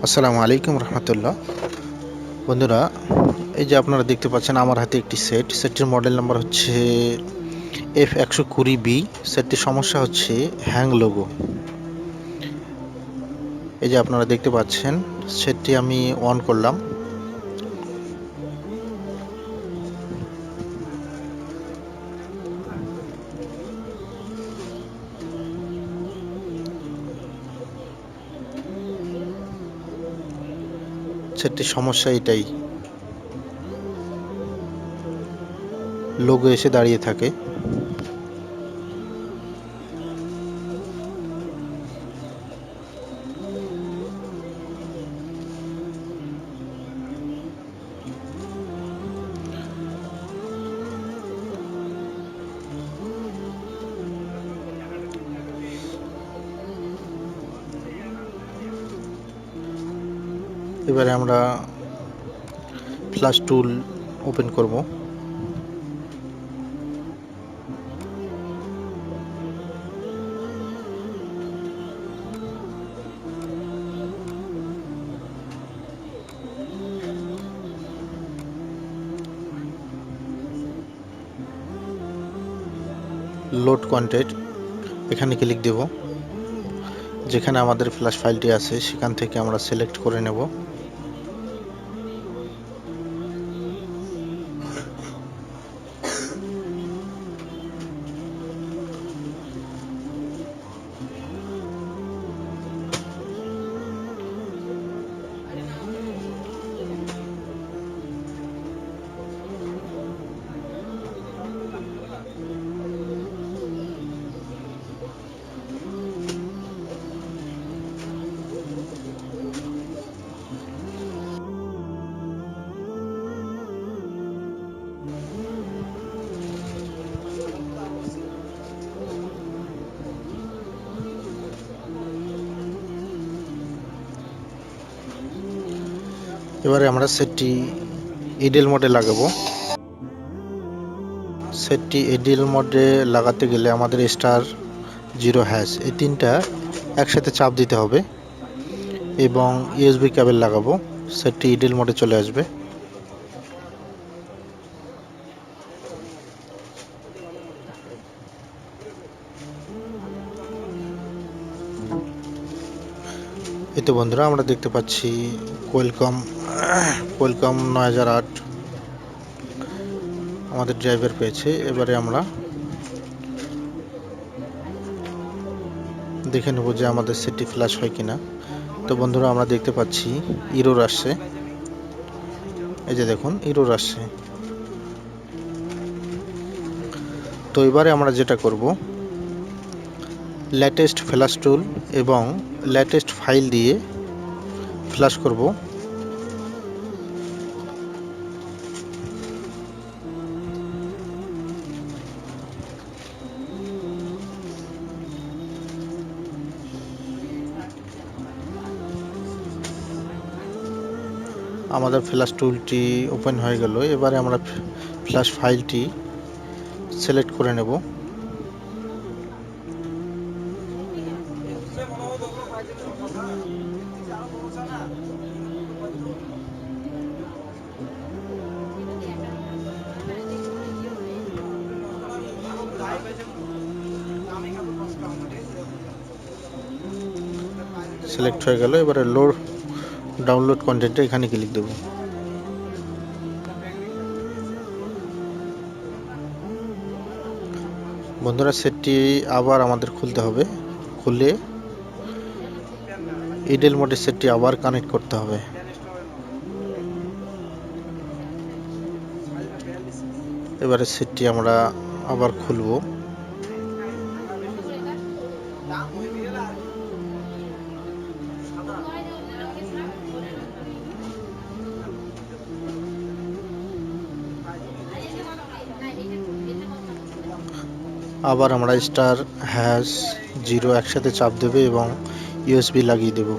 আসসালামু আলাইকুম রহমতুল্লাহ। বন্ধুরা, এই যে আপনারা দেখতে পাচ্ছেন আমার হাতে একটি সেটটির মডেল নাম্বার হচ্ছে F120b। সেটটির সমস্যা হচ্ছে হ্যাং লোগো। এই যে আপনারা দেখতে পাচ্ছেন সেটটি আমি অন করলাম। সেটটির সমস্যা এটাই, লোগো এসে দাঁড়িয়ে থাকে। এবারে আমরা ফ্ল্যাশ টুল ওপেন করব। লোড কন্টেন্ট এখানে ক্লিক দেব। যেখানে আমাদের ফ্ল্যাশ ফাইলটি আছে সেখান থেকে আমরা সিলেক্ট করে নেব। এবারে আমরা সেটটি ইডেল মোডে লাগাবো। সেটটি ইডেল মোডে লাগাতে গেলে আমাদের স্টার 0# এই তিনটা একসাথে চাপ দিতে হবে এবং ইউএসবি কেবল লাগাবো। সেটটি ইডেল মোডে চলে আসবে। এই তো বন্ধুরা, আমরা দেখতে পাচ্ছি কোয়েলকম 9008 আমাদের ড্রাইভার পেয়েছে। এবারে আমরা দেখে নেব যে আমাদের সেটটি ফ্ল্যাশ হয় কিনা। তো বন্ধুরা, আমরা দেখতে পাচ্ছি ইরর আসছে। এই যে দেখুন, ইরর আসছে। তো এবারে আমরা যেটা করব, লেটেস্ট ফ্ল্যাশ টুল এবং লেটেস্ট ফাইল দিয়ে ফ্ল্যাশ করব। আমাদের ফ্ল্যাশ টুলটি ওপেন হয়ে গেল। এবারে আমরা ফ্ল্যাশ ফাইলটি সিলেক্ট করে নেব। সিলেক্ট হয়ে গেল। এবারে ডাউনলোড কন্টেন্টে এখানে ক্লিক দেব। বন্ধুরা, সেটটি আবার আমাদের খুলতে হবে। খুলে ইডেল মোডে সেটটি আবার কানেক্ট করতে হবে। এবারে সেটটি আমরা আবার খুলব। আবার আমরা *#0 একসাথে চাপ দেবে এবং ইউএসবি লাগিয়ে দেব।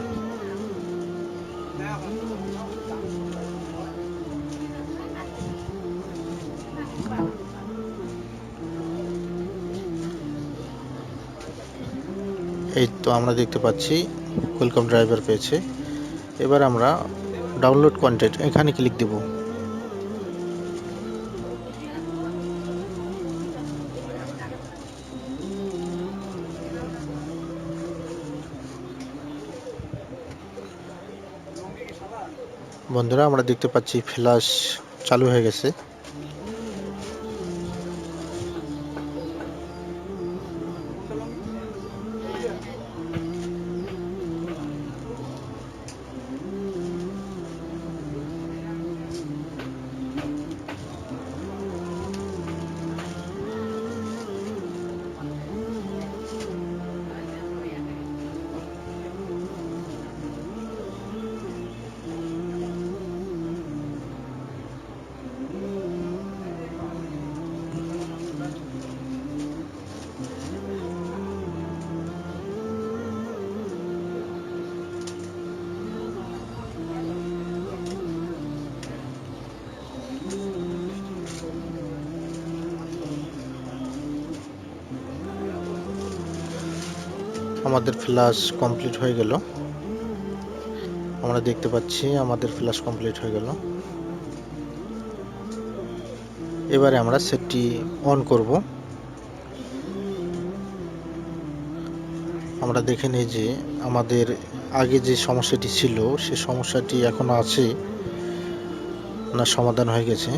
এই তো আমরা দেখতে পাচ্ছি কোয়েলকম ড্রাইভার পেয়েছে। এবার আমরা ডাউনলোড কন্টেন্ট এখানে ক্লিক দেব। বন্ধুরা আমরা দেখতে পাচ্ছি ফ্ল্যাশ চালু হয়ে গেছে। আমাদের ফ্ল্যাশ কমপ্লিট হয়ে গেল। আমরা দেখতে পাচ্ছি আমাদের ফ্ল্যাশ কমপ্লিট হয়ে গেল। এবারে আমরা সেটটি অন করব। আমরা দেখে নিই যে আমাদের আগে যে সমস্যাটি ছিল সে সমস্যাটি এখনো আছে না সমাধান হয়ে গেছে।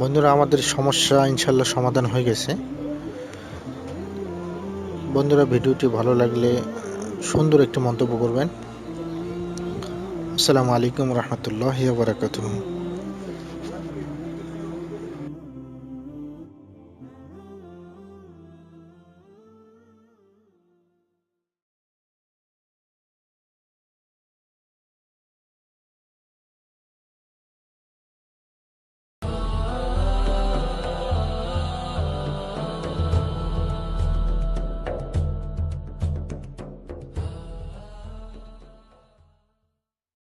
বন্ধুরা আমাদের সমস্যা ইনশাল্লাহ সমাধান হয়ে গেছে। বন্ধুরা ভিডিওটি ভালো লাগলে সুন্দর একটি মন্তব্য করবেন। আসসালামু আলাইকুম রহমতুল্লাহি ওয়া বারাকাতুহু।